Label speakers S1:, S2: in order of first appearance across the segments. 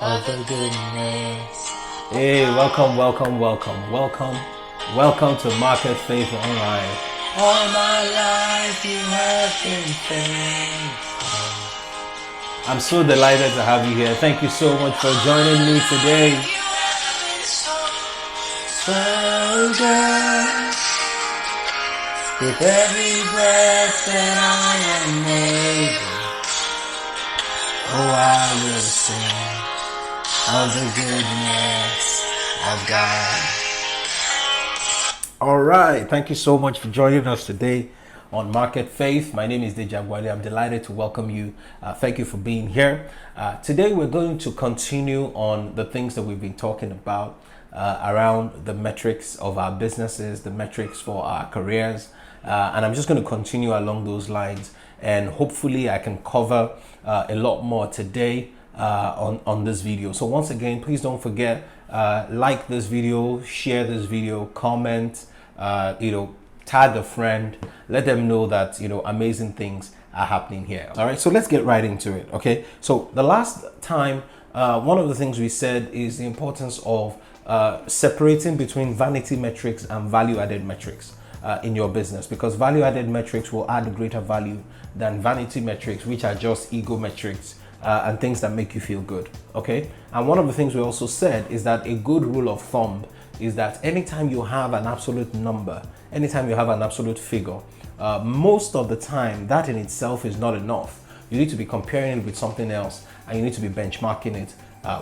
S1: of the goodness. Hey, welcome to MarketFaith.Online. All my life you have been faithful. I'm so delighted to have you here. Thank you so much for joining me today. So good. With every breath that I am able, oh, I will sing of the goodness of God. All right, thank you so much for joining us today on Market Faith. My name is Deji Agboade. I'm delighted to welcome you. Thank you for being here. Today we're going to continue on the things that we've been talking about around the metrics of our businesses, the metrics for our careers. And I'm just going to continue along those lines, and hopefully I can cover a lot more today on this video. So once again, please don't forget, like this video, share this video, comment, tag a friend, let them know that amazing things are happening here. All right, so let's get right into it. Okay, so the last time, one of the things we said is the importance of separating between vanity metrics and value-added metrics in your business, because value-added metrics will add greater value than vanity metrics, which are just ego metrics and things that make you feel good. Okay, and one of the things we also said is that a good rule of thumb is that anytime you have an absolute number, anytime you have an absolute figure, most of the time that in itself is not enough. You need to be comparing it with something else, and you need to be benchmarking it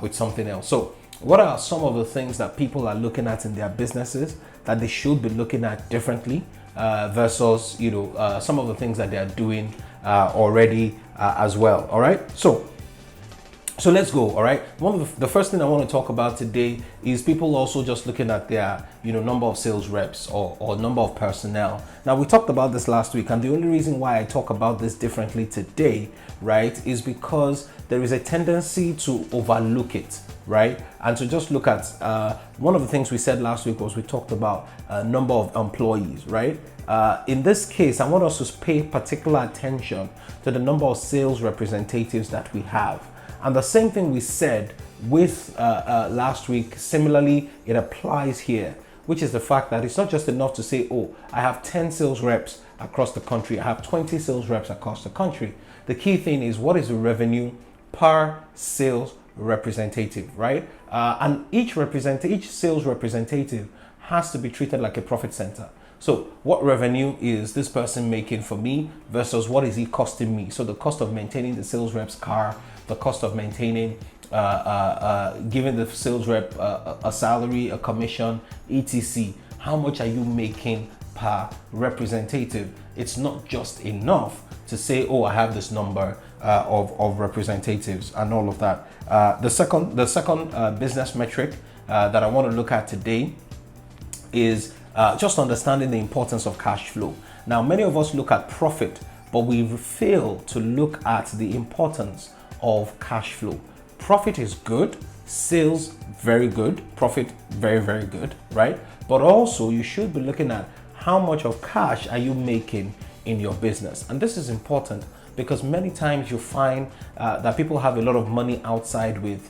S1: with something else. So what are some of the things that people are looking at in their businesses that they should be looking at differently versus some of the things that they are doing already as well? All right, so let's go. All right, the first thing I want to talk about today is people also just looking at their number of sales reps or number of personnel. Now, we talked about this last week, and the only reason why I talk about this differently today, right, is because there is a tendency to overlook it, right, and to just look at one of the things we said last week was we talked about number of employees, right. In this case, I want us to pay particular attention to the number of sales representatives that we have. And the same thing we said with last week, similarly, it applies here, which is the fact that it's not just enough to say, oh, I have 10 sales reps across the country, I have 20 sales reps across the country. The key thing is, what is the revenue per sales representative, right? And each sales representative has to be treated like a profit center. So what revenue is this person making for me versus what is he costing me? So the cost of maintaining the sales rep's car, the cost of maintaining, giving the sales rep a salary, a commission, etc. How much are you making per representative? It's not just enough to say, oh, I have this number of representatives and all of that. The second business metric that I want to look at today is just understanding the importance of cash flow. Now, many of us look at profit, but we fail to look at the importance of cash flow. Profit is good, sales very good, profit very, very good, right? But also you should be looking at how much of cash are you making in your business. And this is important because many times you find that people have a lot of money outside with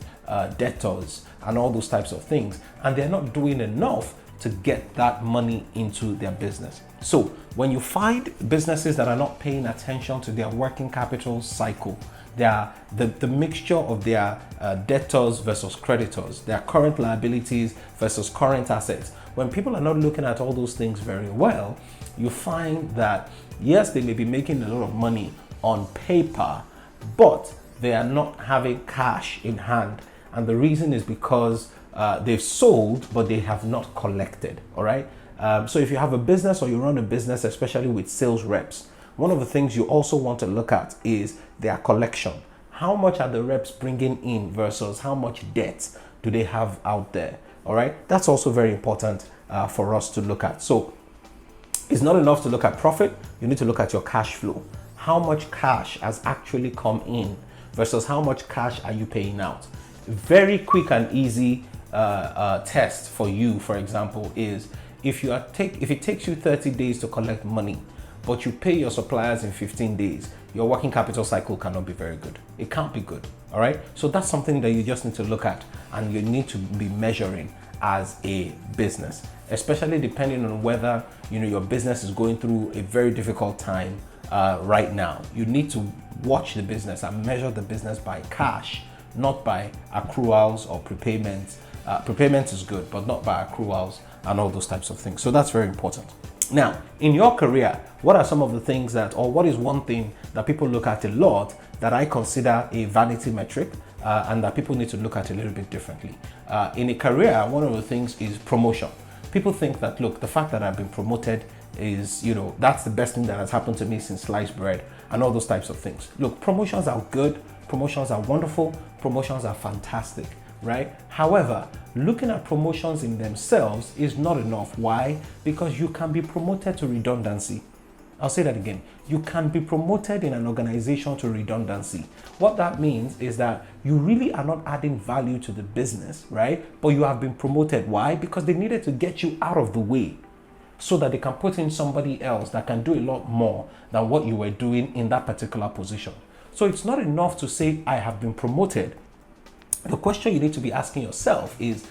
S1: debtors and all those types of things, and they're not doing enough to get that money into their business. So when you find businesses that are not paying attention to their working capital cycle, the mixture of their debtors versus creditors, their current liabilities versus current assets, when people are not looking at all those things very well, you find that yes, they may be making a lot of money on paper, but they are not having cash in hand. And the reason is because they've sold, but they have not collected. All right. So if you have a business or you run a business, especially with sales reps, one of the things you also want to look at is their collection. How much are the reps bringing in versus how much debt do they have out there? All right. That's also very important for us to look at. So it's not enough to look at profit. You need to look at your cash flow. How much cash has actually come in versus how much cash are you paying out? Very quick and easy test for you, for example, is if it takes you 30 days to collect money, but you pay your suppliers in 15 days, your working capital cycle cannot be very good. It can't be good. All right. So that's something that you just need to look at and you need to be measuring as a business, especially depending on whether your business is going through a very difficult time right now. You need to watch the business and measure the business by cash, not by accruals or prepayments. Prepayment is good, but not by accruals and all those types of things. So that's very important. Now, in your career, what are some of the things what is one thing that people look at a lot that I consider a vanity metric and that people need to look at a little bit differently? In a career, one of the things is promotion. People think that, look, the fact that I've been promoted is, that's the best thing that has happened to me since sliced bread and all those types of things. Look, promotions are good, promotions are wonderful, promotions are fantastic, right? However, looking at promotions in themselves is not enough. Why? Because you can be promoted to redundancy. I'll say that again. You can be promoted in an organization to redundancy. What that means is that you really are not adding value to the business, right? But you have been promoted. Why? Because they needed to get you out of the way so that they can put in somebody else that can do a lot more than what you were doing in that particular position. So it's not enough to say, I have been promoted. The question you need to be asking yourself is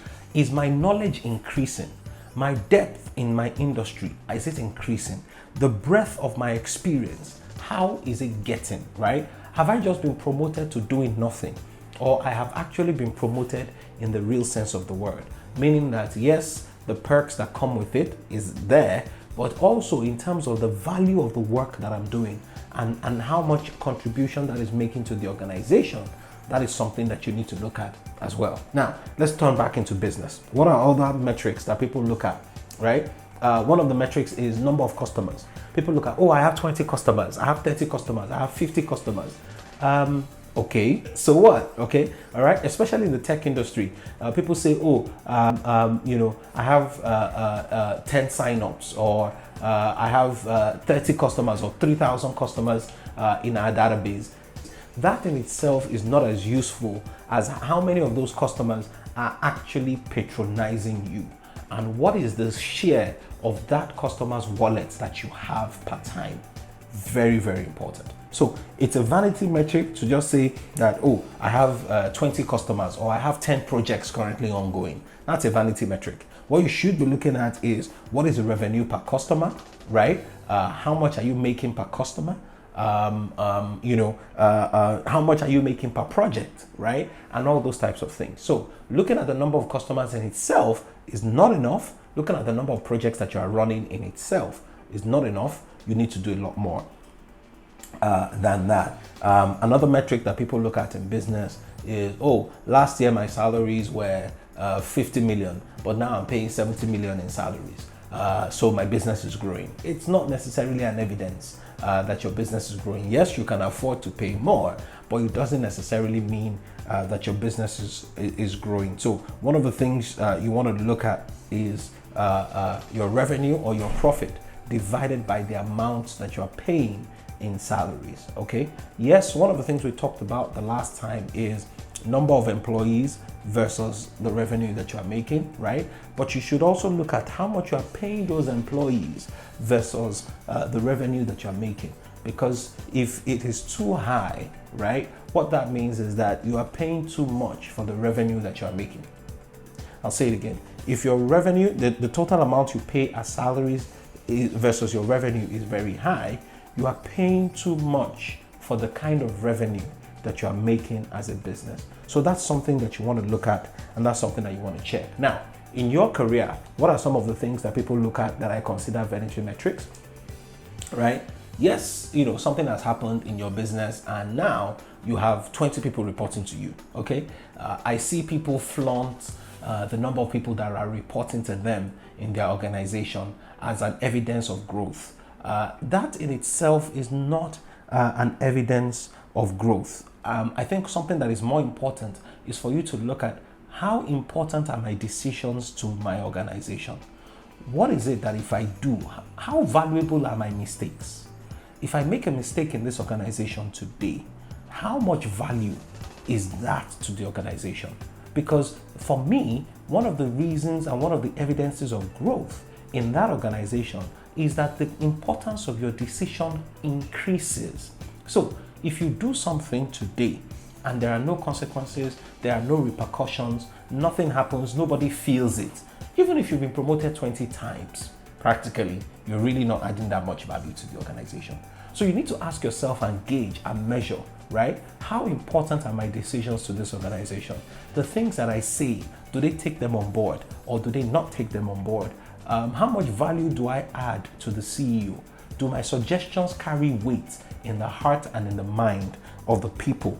S1: my knowledge increasing? My depth in my industry, is it increasing? The breadth of my experience, how is it getting, right? Have I just been promoted to doing nothing? Or I have actually been promoted in the real sense of the word? Meaning that, yes, the perks that come with it is there, but also in terms of the value of the work that I'm doing and how much contribution that is making to the organization. That is something that you need to look at as well. Now, let's turn back into business. What are other metrics that people look at, right? One of the metrics is number of customers. People look at, I have 20 customers, I have 30 customers, I have 50 customers. Okay, so what? Okay, all right. Especially in the tech industry, people say, I have 10 signups, or I have 30 customers, or 3,000 customers in our database. That in itself is not as useful as how many of those customers are actually patronizing you, and what is the share of that customer's wallet that you have per time. Very, very important. So it's a vanity metric to just say that, I have 20 customers, or I have 10 projects currently ongoing. That's a vanity metric. What you should be looking at is, what is the revenue per customer, right? How much are you making per customer? How much are you making per project, right? And all those types of things. So looking at the number of customers in itself is not enough. Looking at the number of projects that you are running in itself is not enough. You need to do a lot more than that. Another metric that people look at in business is, last year my salaries were 50 million, but now I'm paying 70 million in salaries. So my business is growing. It's not necessarily an evidence that your business is growing. Yes, you can afford to pay more, but it doesn't necessarily mean that your business is growing. So one of the things you want to look at is your revenue or your profit divided by the amount that you are paying in salaries. Okay. Yes, one of the things we talked about the last time is number of employees versus the revenue that you are making, right? But you should also look at how much you are paying those employees versus the revenue that you are making. Because if it is too high, right, what that means is that you are paying too much for the revenue that you are making. I'll say it again. If your revenue, the total amount you pay as salaries versus your revenue is very high, you are paying too much for the kind of revenue that you are making as a business. So that's something that you want to look at, and that's something that you want to check. Now, in your career, what are some of the things that people look at that I consider vanity metrics, right? Yes, something has happened in your business and now you have 20 people reporting to you, okay? I see people flaunt the number of people that are reporting to them in their organization as an evidence of growth. That in itself is not an evidence of growth. I think something that is more important is for you to look at how important are my decisions to my organization. What is it that if I do, how valuable are my mistakes? If I make a mistake in this organization today, how much value is that to the organization? Because for me, one of the reasons and one of the evidences of growth in that organization is that the importance of your decision increases. So if you do something today and there are no consequences, there are no repercussions, nothing happens, nobody feels it, even if you've been promoted 20 times, practically, you're really not adding that much value to the organization. So you need to ask yourself and gauge and measure, right? How important are my decisions to this organization? The things that I say, do they take them on board or do they not take them on board? How much value do I add to the CEO? Do my suggestions carry weight in the heart and in the mind of the people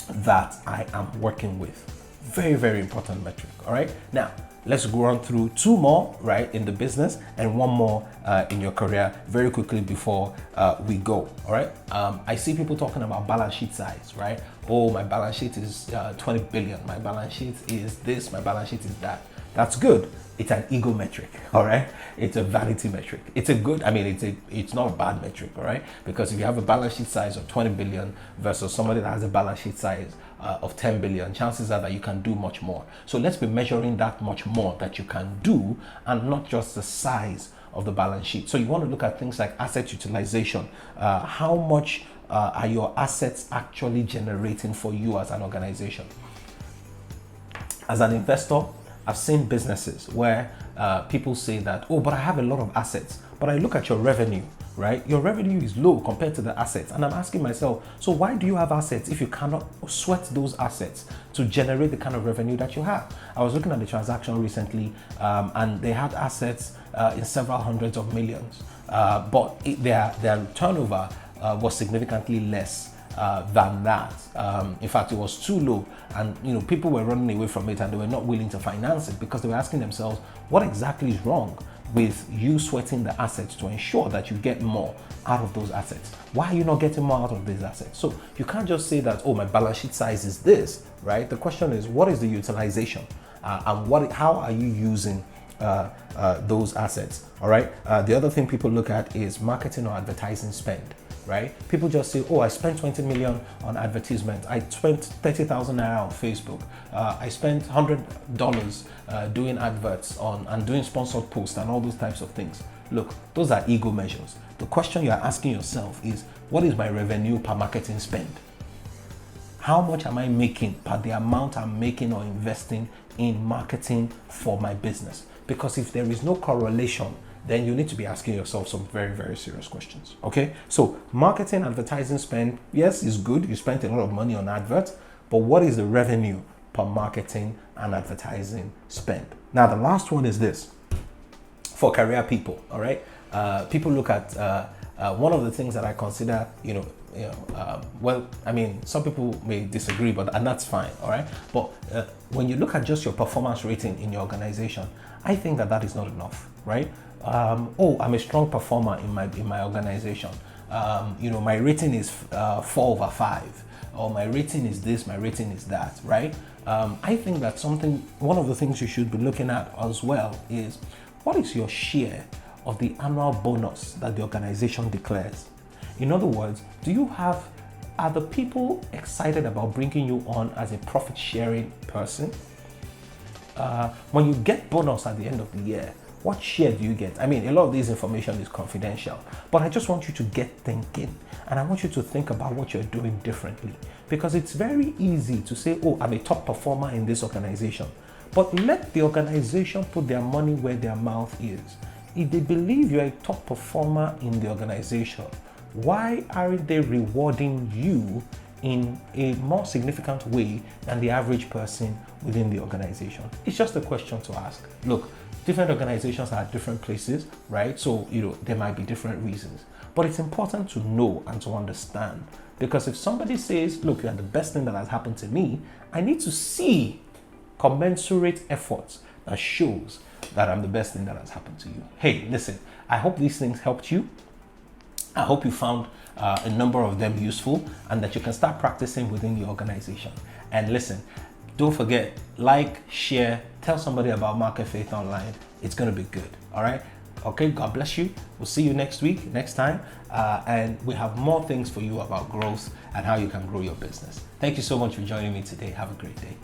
S1: that I am working with? Very, very important metric, all right? Now, let's go on through two more, right, in the business and one more in your career very quickly before we go, all right? I see people talking about balance sheet size, right? Oh, my balance sheet is 20 billion. My balance sheet is this, my balance sheet is that. That's good. It's an ego metric, all right? It's a vanity metric. It's a good, it's not a bad metric, all right? Because if you have a balance sheet size of 20 billion versus somebody that has a balance sheet size of 10 billion, chances are that you can do much more. So let's be measuring that much more that you can do and not just the size of the balance sheet. So you want to look at things like asset utilization. How much are your assets actually generating for you as an organization? As an investor, I've seen businesses where people say that, oh, but I have a lot of assets. But I look at your revenue, right? Your revenue is low compared to the assets. And I'm asking myself, so why do you have assets if you cannot sweat those assets to generate the kind of revenue that you have? I was looking at the transaction recently and they had assets in several hundreds of millions, but their turnover was significantly less than that. In fact, it was too low, and people were running away from it and they were not willing to finance it because they were asking themselves, what exactly is wrong with you sweating the assets to ensure that you get more out of those assets? Why are you not getting more out of these assets? So you can't just say that, oh, my balance sheet size is this, right? The question is, what is the utilization and how are you using those assets? All right. The other thing people look at is marketing or advertising spend. Right? People just say, oh, I spent 20 million on advertisement. I spent 30,000 naira on Facebook. I spent $100 doing adverts and doing sponsored posts and all those types of things. Look, those are ego measures. The question you're asking yourself is, what is my revenue per marketing spend? How much am I making per the amount I'm making or investing in marketing for my business? Because if there is no correlation, then you need to be asking yourself some very, very serious questions, okay? So marketing, advertising spend, yes, is good. You spent a lot of money on adverts, but what is the revenue per marketing and advertising spend? Now, the last one is this, for career people, all right? People look at, one of the things that I consider, some people may disagree, and that's fine, all right? But when you look at just your performance rating in your organization, I think that is not enough, right? I'm a strong performer in my organization. My rating is 4/5, or my rating is this, my rating is that, right? I think that one of the things you should be looking at as well is, what is your share of the annual bonus that the organization declares? In other words, are the people excited about bringing you on as a profit sharing person? When you get bonus at the end of the year, what share do you get? A lot of this information is confidential, but I just want you to get thinking, and I want you to think about what you're doing differently, because it's very easy to say, oh, I'm a top performer in this organization, but let the organization put their money where their mouth is. If they believe you're a top performer in the organization, why aren't they rewarding you in a more significant way than the average person within the organization? It's just a question to ask. Look, different organizations are at different places, right? So, there might be different reasons, but it's important to know and to understand, because if somebody says, look, you're the best thing that has happened to me, I need to see commensurate efforts that shows that I'm the best thing that has happened to you. Hey, listen, I hope these things helped you. I hope you found a number of them useful and that you can start practicing within your organization. And listen, don't forget, like, share, tell somebody about Market Faith Online. It's going to be good. All right. Okay. God bless you. We'll see you next time. And we have more things for you about growth and how you can grow your business. Thank you so much for joining me today. Have a great day.